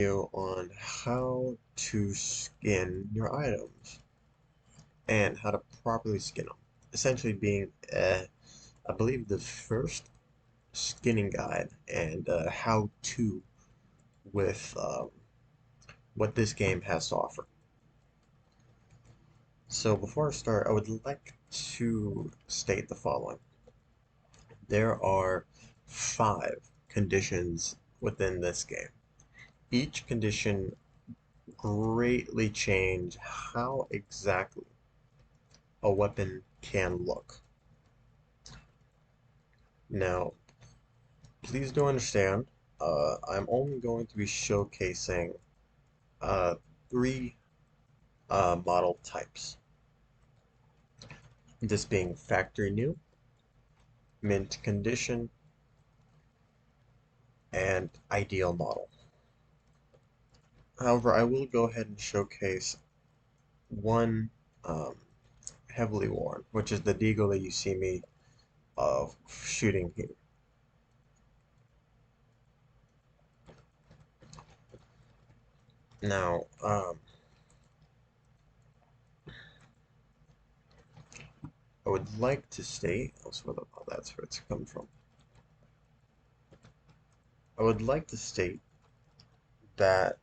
Video on how to skin your items and how to properly skin them. Essentially being, I believe, the first skinning guide and how-to with what this game has to offer. So before I start, I would like to state the following. There are 5 conditions within this game. Each condition greatly change how exactly a weapon can look. Now, please do understand, I'm only going to be showcasing uh, 3 model types. This being factory new, mint condition, and ideal model. However, I will go ahead and showcase one um, heavily worn, which is the deagle that you see me shooting here. Now, I would like to state, that's where it's come from. I would like to state that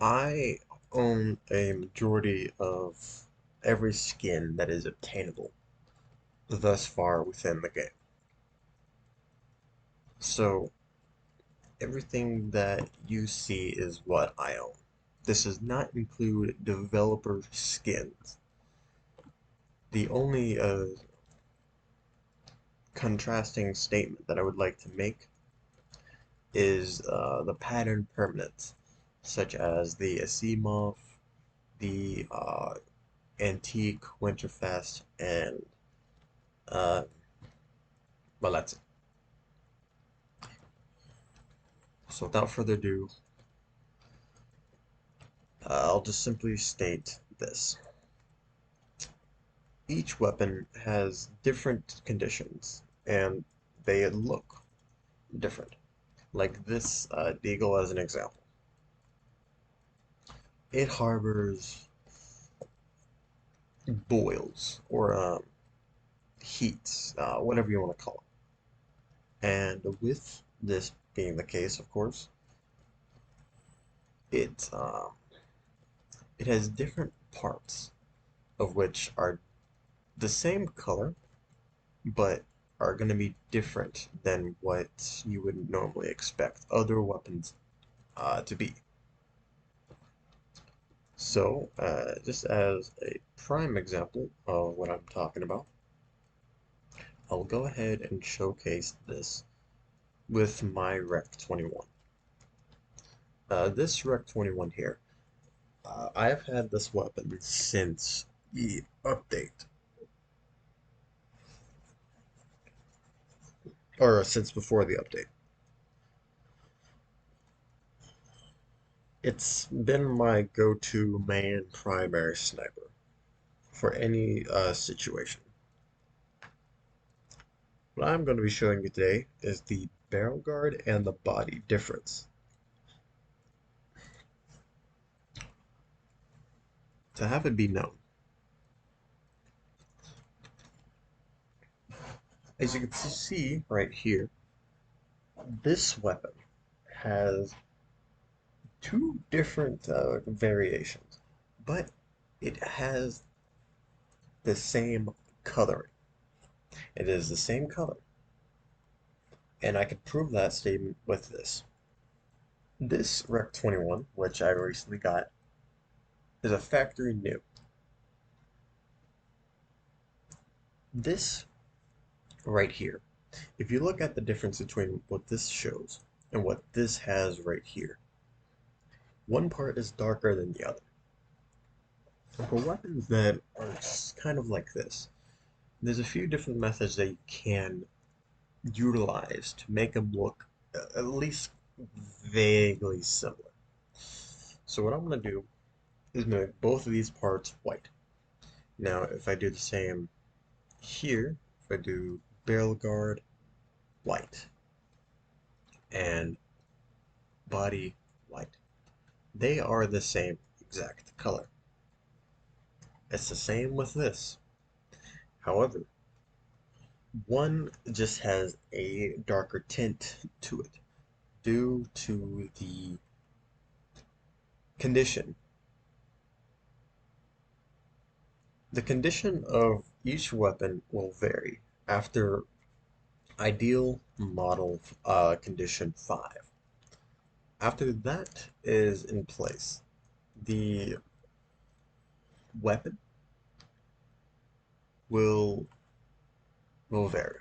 I own a majority of every skin that is obtainable thus far within the game. So everything that you see is what I own. This does not include developer skins. The only contrasting statement that I would like to make is the pattern permanents, such as the Asimov, the Antique Winterfest, and uh, well, that's it. So without further ado, I'll just simply state this. Each weapon has different conditions, and they look different. Like this Deagle as an example. It harbors boils or heats, whatever you want to call it. And with this being the case, of course, it it has different parts of which are the same color, but are going to be different than what you would normally expect other weapons to be. So, just as a prime example of what I'm talking about, I'll go ahead and showcase this with my Rec 21. This Rec 21 here, I've had this weapon since the update, or since before the update. It's been my go-to main primary sniper for any situation. What I'm going to be showing you today is the barrel guard and the body difference. To have it be known, as you can see right here, this weapon has 2 different variations, but it has the same coloring. It is the same color, and I could prove that statement with this. This Rec 21, which I recently got, is a factory new. This right here, if you look at the difference between what this shows and what this has right here, one part is darker than the other. For weapons that are kind of like this, there's a few different methods that you can utilize to make them look at least vaguely similar. So what I'm going to do is make both of these parts white. Now, if I do the same here, if I do barrel guard white, and body white. They are the same exact color. It's the same with this. However, one just has a darker tint to it due to the condition. The condition of each weapon will vary after ideal model condition 5. After that is in place, the weapon will vary.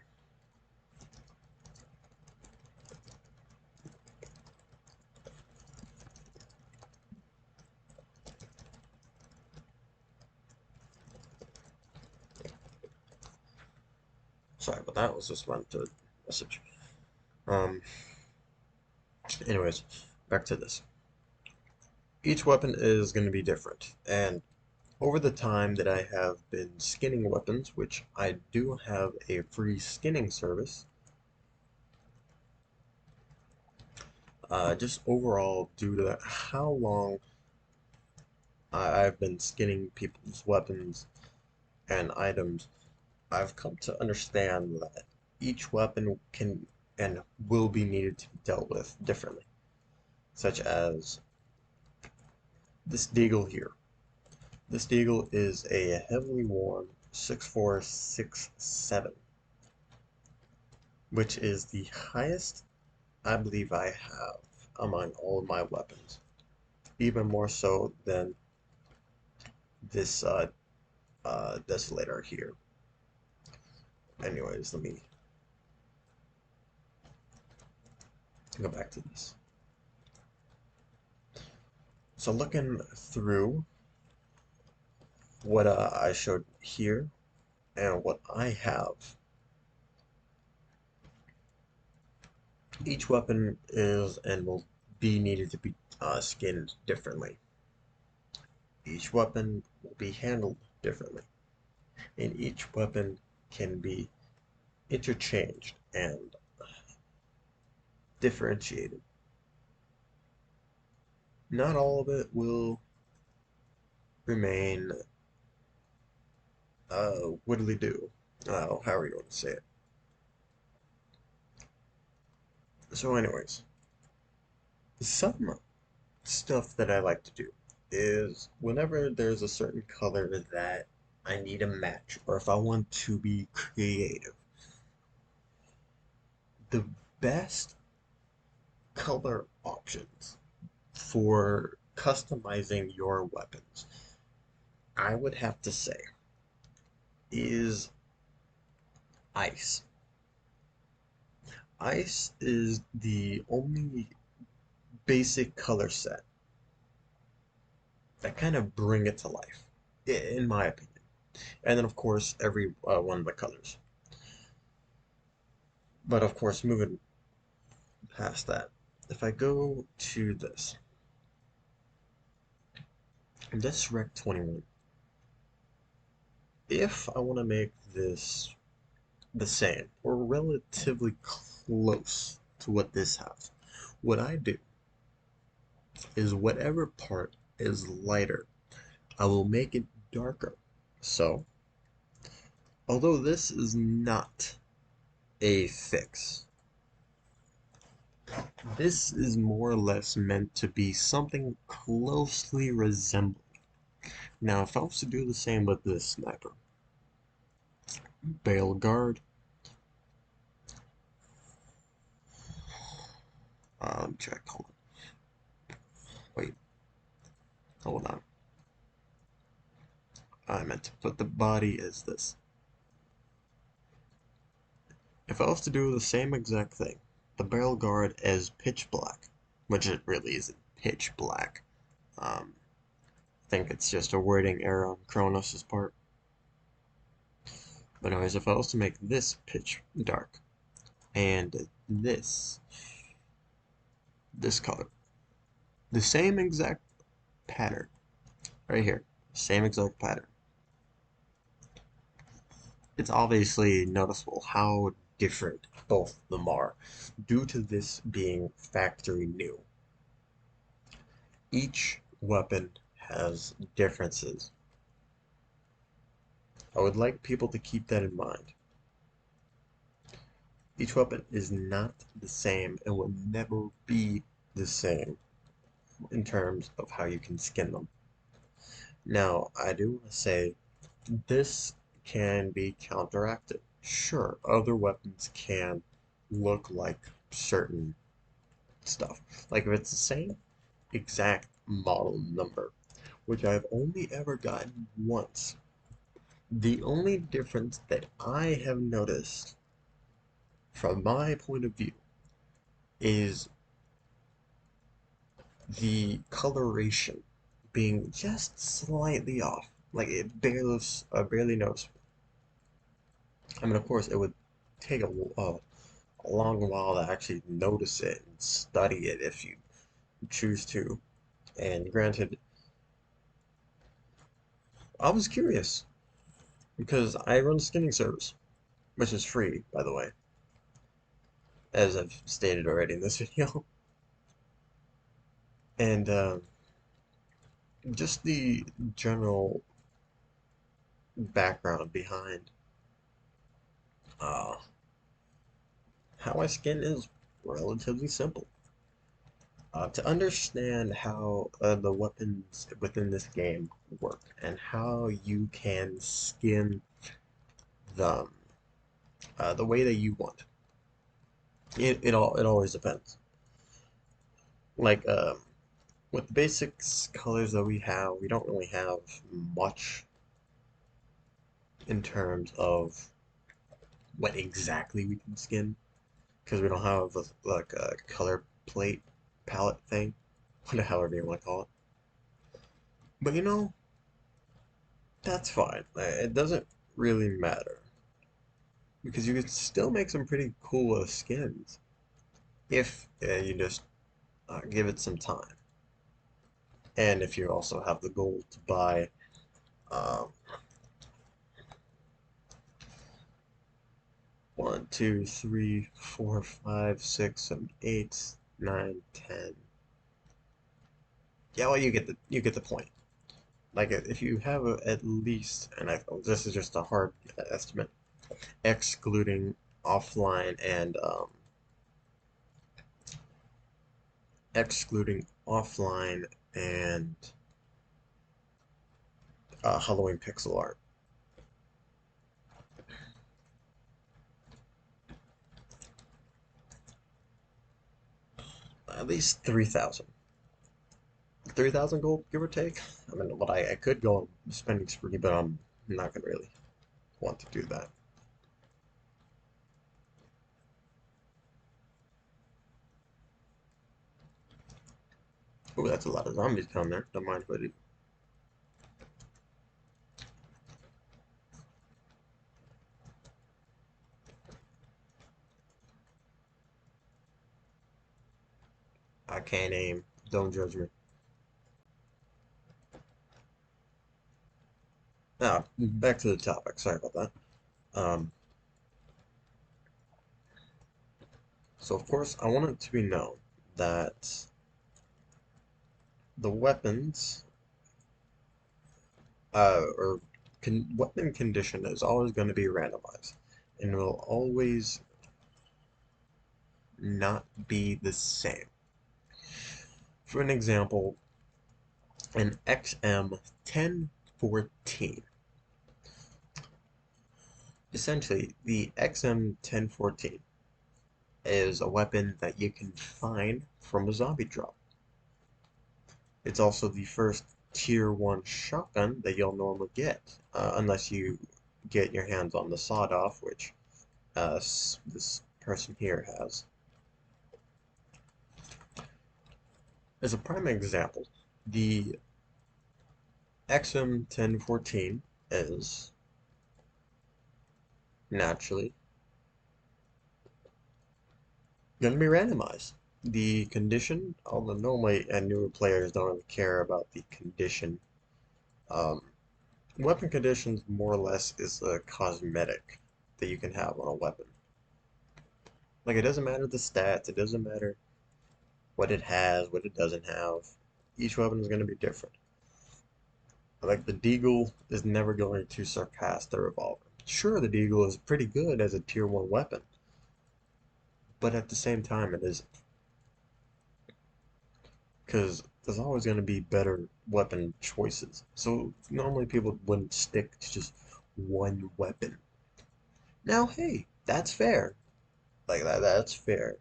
Sorry, but that was just meant to message. Um, anyways, back to this. Each weapon is going to be different, and over the time that I have been skinning weapons, which I do have a free skinning service, just overall due to how long I've been skinning people's weapons and items, I've come to understand that each weapon can and will be needed to be dealt with differently, such as this deagle here. This deagle is a heavily worn 6467, which is the highest I believe I have among all of my weapons, even more so than this desolator here. Anyways, let me go back to this. So looking through what I showed here and what I have, each weapon is and will be needed to be skinned differently. Each weapon will be handled differently, and each weapon can be interchanged and differentiated. Not all of it will remain widdly do, however you want to say it. So, anyways, some stuff that I like to do is whenever there's a certain color that I need a match, or if I want to be creative, the best color options for customizing your weapons, I would have to say, is ice. Ice is the only basic color set that kind of bring it to life, in my opinion. And then, of course, every one of the colors. But of course, moving past that, if I go to this Rec 21, if I want to make this the same or relatively close to what this has, what I do is whatever part is lighter, I will make it darker. So, although this is not a fix, this is more or less meant to be something closely resembling. Now, if I was to do the same with this sniper, Bale Guard, let me check, hold on, wait, hold on. I meant to put the body as this. If I was to do the same exact thing, the barrel guard as pitch black, which it really isn't pitch black. I think it's just a wording error on Kronos' part. But anyways, if I was to make this pitch dark and this color, the same exact pattern right here, same exact pattern. It's obviously noticeable how different both of them are, due to this being factory new. Each weapon has differences. I would like people to keep that in mind. Each weapon is not the same and will never be the same in terms of how you can skin them. Now, I do want to say this can be counteracted. Sure, other weapons can look like certain stuff. Like if it's the same exact model number, which I've only ever gotten once. The only difference that I have noticed from my point of view is the coloration being just slightly off. Like it barely noticeable. I mean, of course, it would take a long while to actually notice it and study it if you choose to. And granted, I was curious because I run a skinning service, which is free, by the way, as I've stated already in this video. And just the general background behind uh, how I skin is relatively simple. To understand how the weapons within this game work and how you can skin them the way that you want. It always depends. Like with the basics colors that we don't really have much in terms of what exactly we can skin because we don't have like a color plate palette thing, however you want to call it. But you know, that's fine. It doesn't really matter because you can still make some pretty cool skins if you just give it some time. And if you also have the goal to buy um, 1, 2, 3, 4, 5, 6, 7, 8, 9, 10. Yeah, well, you get the point. Like if you have at least, and this is just a hard estimate, excluding offline and excluding offline and Halloween pixel art. At least 3,000. 3,000 gold, give or take. I mean, what I could go on spending spree, but I'm not gonna really want to do that. Oh, that's a lot of zombies down there. Don't mind if I do. I can't aim. Don't judge me. Now, back to the topic. Sorry about that. Um, so of course, I want it to be known that the weapons, or weapon condition is always going to be randomized, and will always not be the same. For an example, an XM 1014. Essentially, the XM 1014 is a weapon that you can find from a zombie drop. It's also the first tier 1 shotgun that you'll normally get, unless you get your hands on the sawed off, which this person here has. As a prime example, the XM 1014 is naturally going to be randomized. The condition, although normally and newer players don't really care about the condition, um, weapon conditions more or less is a cosmetic that you can have on a weapon. Like it doesn't matter the stats, it doesn't matter what it has, what it doesn't have. Each weapon is going to be different. Like the Deagle is never going to surpass the revolver. Sure, the Deagle is pretty good as a tier 1 weapon, but at the same time it isn't. Because there's always going to be better weapon choices. So normally people wouldn't stick to just one weapon. Now, hey, that's fair. Like that's fair.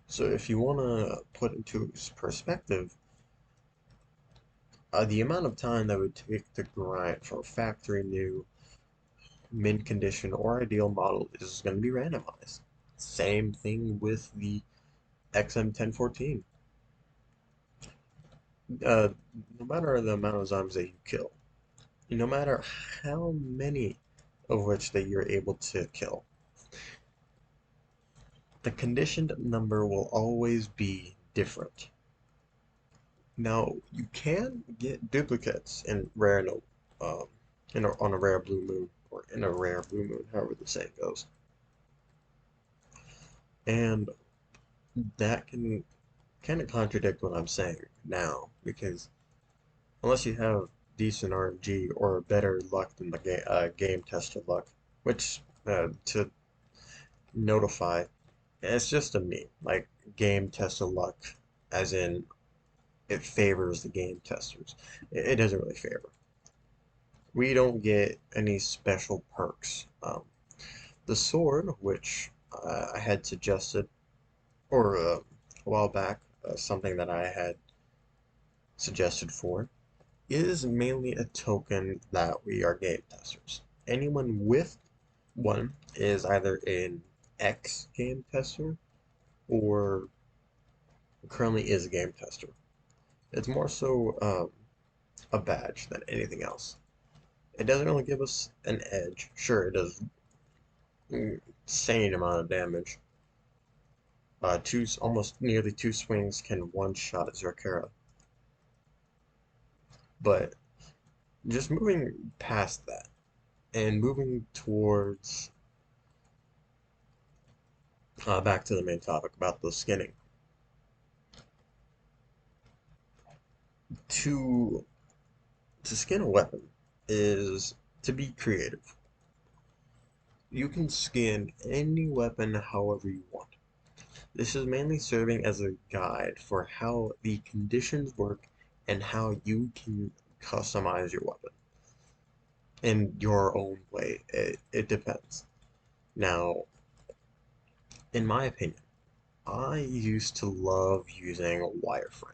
So if you want to put into perspective, the amount of time that would take to grind for a factory new, mint condition, or ideal model is going to be randomized. Same thing with the XM1014. Uh, no matter the amount of zombies that you kill, no matter how many of which that you're able to kill, the conditioned number will always be different. Now, you can get duplicates in rare no, on a rare blue moon, or in a rare blue moon, however the saying goes. And that can kind of contradict what I'm saying now, because unless you have decent RNG or better luck than the game tester luck, which to notify, it's just a meme. Like game tester luck, as in it favors the game testers. It doesn't really favor. We don't get any special perks. The sword, which I had suggested, or a while back, something that I had suggested for, is mainly a token that we are game testers. Anyone with one is either an ex game tester or currently is a game tester. It's more so a badge than anything else. It doesn't really give us an edge. Sure, it does insane amount of damage. Almost nearly two swings can one shot at Zerkera. But just moving past that and moving towards back to the main topic about the skinning. To to skin a weapon is to be creative. You can skin any weapon however you want. This is mainly serving as a guide for how the conditions work and how you can customize your weapon in your own way. It depends. Now, in my opinion, I used to love using a wireframe.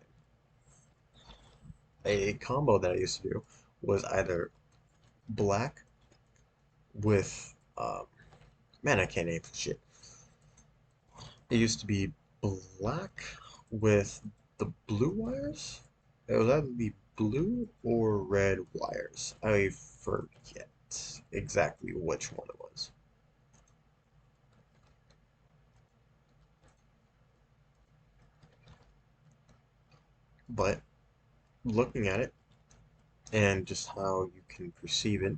A combo that I used to do was either black with man, I can't name for shit. It used to be black with the blue wires. It was either the blue or red wires. I forget exactly which one it was. But looking at it and just how you can perceive it,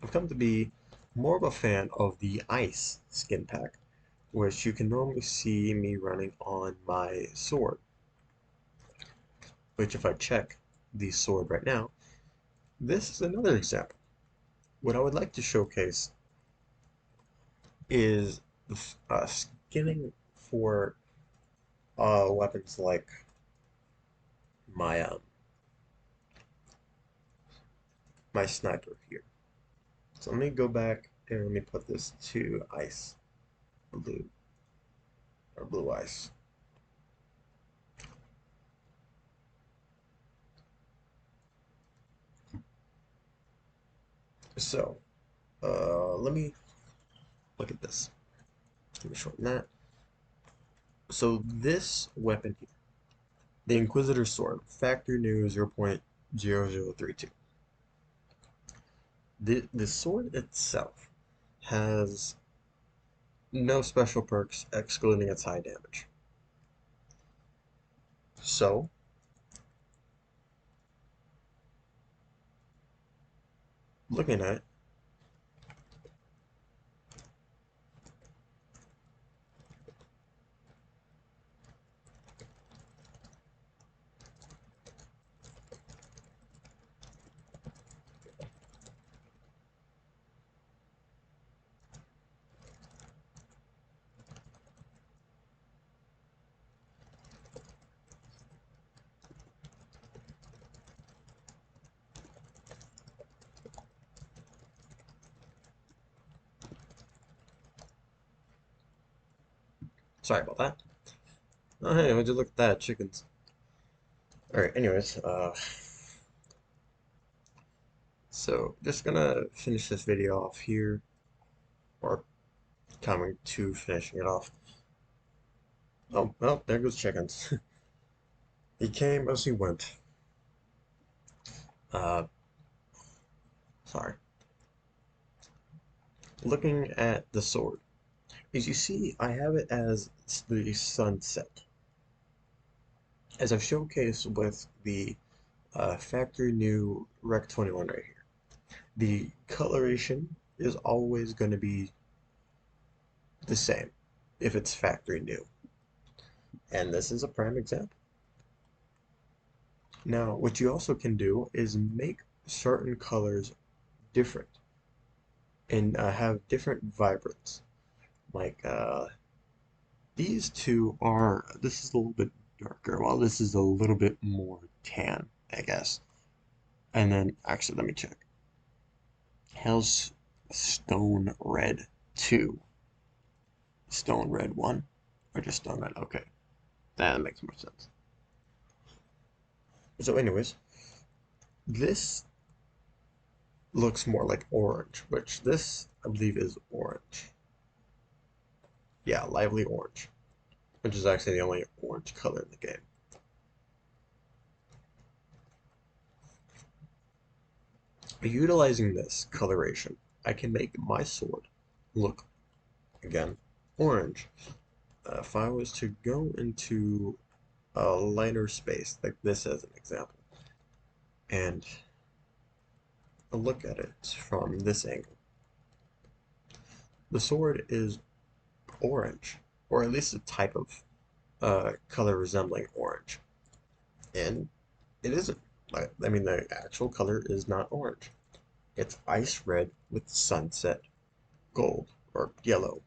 I've come to be more of a fan of the ice skin pack, which you can normally see me running on my sword. Which if I check the sword right now, this is another example. What I would like to showcase is skinning for weapons like my my sniper here. So let me go back and let me put this to ice blue or blue ice. So let me look at this. Let me shorten that. So this weapon here, the Inquisitor Sword, Factory New 0.0032. The sword itself has no special perks excluding its high damage. So, looking at it, Sorry about that. Oh, hey, would you look at that? Chickens. Alright, anyways, so just gonna finish this video off here, or coming to finishing it off. Oh, well, there goes chickens. He came as he went. Uh, sorry. Looking at the sword. As you see, I have it as the sunset. As I've showcased with the factory new Rec 21 right here. The coloration is always going to be the same if it's factory new. And this is a prime example. Now, what you also can do is make certain colors different and have different vibrance. Like these two are, this is a little bit darker, while this is a little bit more tan, I guess. And then, actually, let me check. How's Stone Red 2? Stone Red 1? Or just Stone Red? Okay, that makes more sense. So anyways, this looks more like orange, which this, I believe, is orange. Yeah, lively orange, which is actually the only orange color in the game. Utilizing this coloration, I can make my sword look, again, orange. If I was to go into a lighter space, like this as an example, and look at it from this angle, the sword is orange, or at least a type of color resembling orange. And it isn't. I mean, the actual color is not orange. It's ice red with sunset gold or yellow.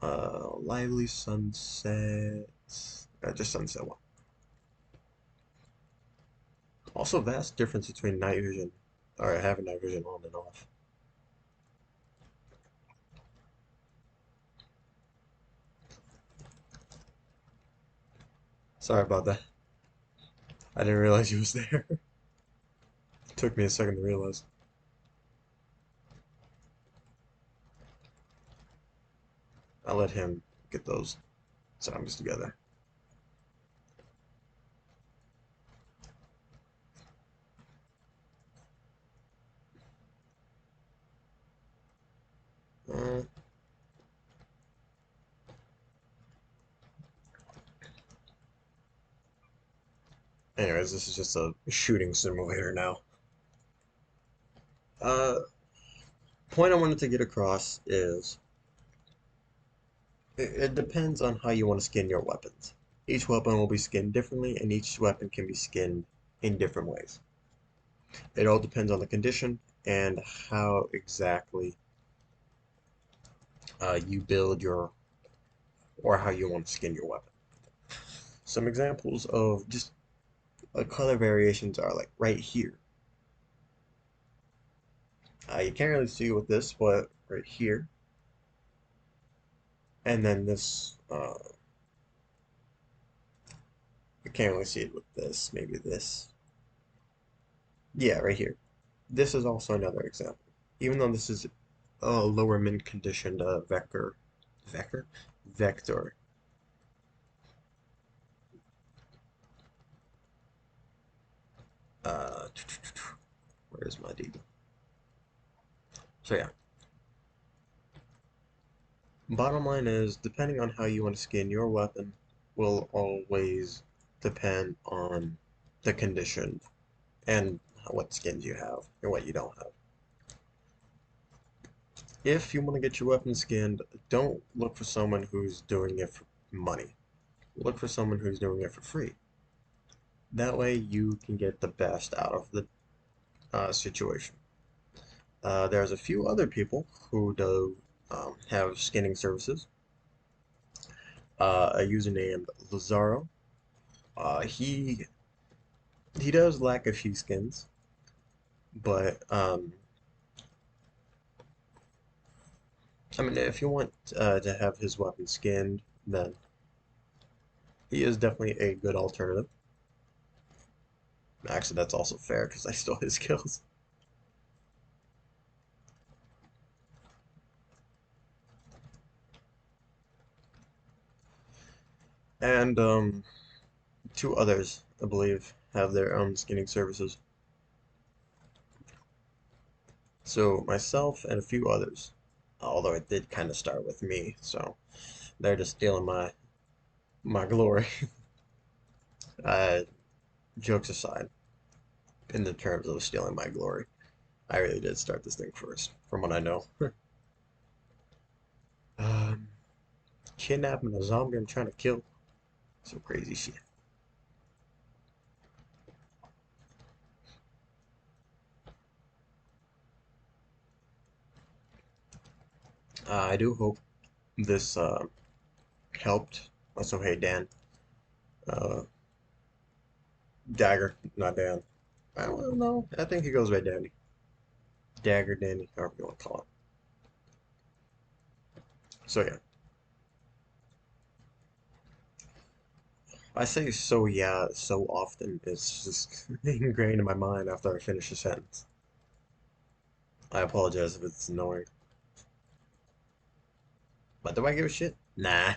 Lively sunset. Just sunset one. Also, vast difference between night vision, or having night vision on and off. Sorry about that. I didn't realize he was there. It took me a second to realize. I'll let him get those songs together. Uh, Anyways, this is just a shooting simulator now. Uh, Point I wanted to get across is it depends on how you want to skin your weapons. Each weapon will be skinned differently, and each weapon can be skinned in different ways. It all depends on the condition and how exactly you build your, or how you want to skin your weapon. Some examples of just color variations are like right here. You can't really see with this, but right here, and then this. You can't really see it with this. Maybe this. Yeah, right here. This is also another example. Even though this is a lower mint conditioned vector. Uh, where's my D? So yeah, bottom line is, depending on how you want to skin your weapon, will always depend on the condition and what skins you have and what you don't have. If you want to get your weapon skinned, don't look for someone who's doing it for money. Look for someone who's doing it for free. That way you can get the best out of the situation. There's a few other people who do have skinning services. A user named Lazaro. He does lack a few skins, but I mean, if you want to have his weapon skinned, then he is definitely a good alternative. Actually, that's also fair because I stole his kills. And two others, I believe, have their own skinning services. So myself and a few others, although it did kind of start with me, so they're just stealing my glory. uh, Jokes aside, in the terms of stealing my glory, I really did start this thing first, from what I know. um, Kidnapping a zombie I'm trying to kill. Some crazy shit. I do hope this helped. Also, hey Dan, uh, Dagger, not Dan. I don't know. I think he goes by Danny. Dagger Danny, however you want to call it. So yeah, I say so yeah so often. It's just ingrained in my mind after I finish a sentence. I apologize if it's annoying. But do I give a shit? Nah.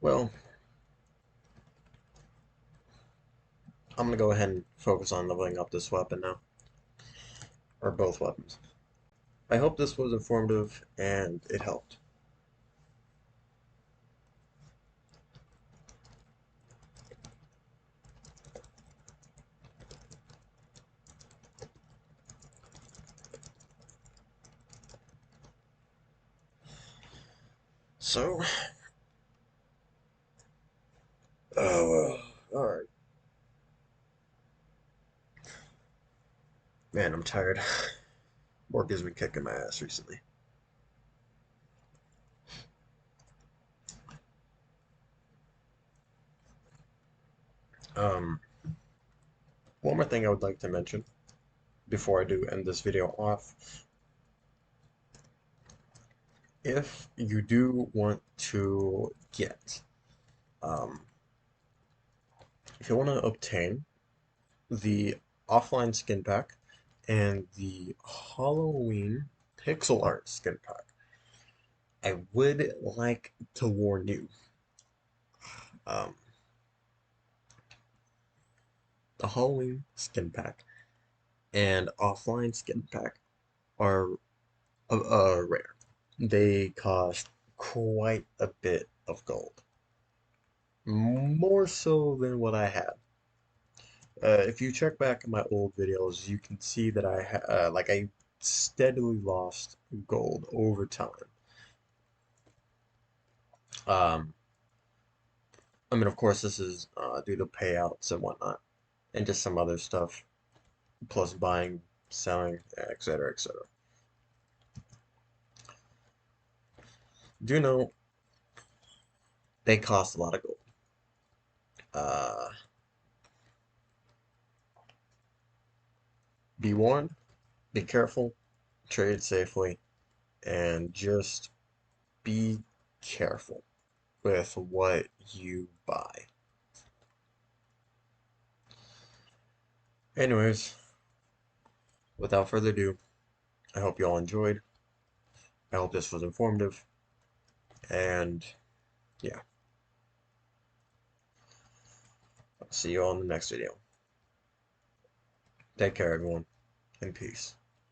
Well, I'm gonna go ahead and focus on leveling up this weapon now. Or both weapons. I hope this was informative and it helped. So, oh, alright. Man, I'm tired. Work has been kicking my ass recently. Um, One more thing I would like to mention before I do end this video off. If you do want to get, um, if you want to obtain the offline skin pack and the Halloween pixel art skin pack, I would like to warn you. Um, the Halloween skin pack and offline skin pack are rare. They cost quite a bit of gold, more so than what I had. If you check back at my old videos, you can see that I steadily lost gold over time. Um, I mean, of course, this is due to payouts and whatnot, and just some other stuff, plus buying, selling, etc., etc. Do you know they cost a lot of gold? Uh, be warned, be careful, trade safely, and just be careful with what you buy. Anyways, without further ado, I hope you all enjoyed. I hope this was informative. And yeah, I'll see you all in the next video. Take care, everyone, and peace.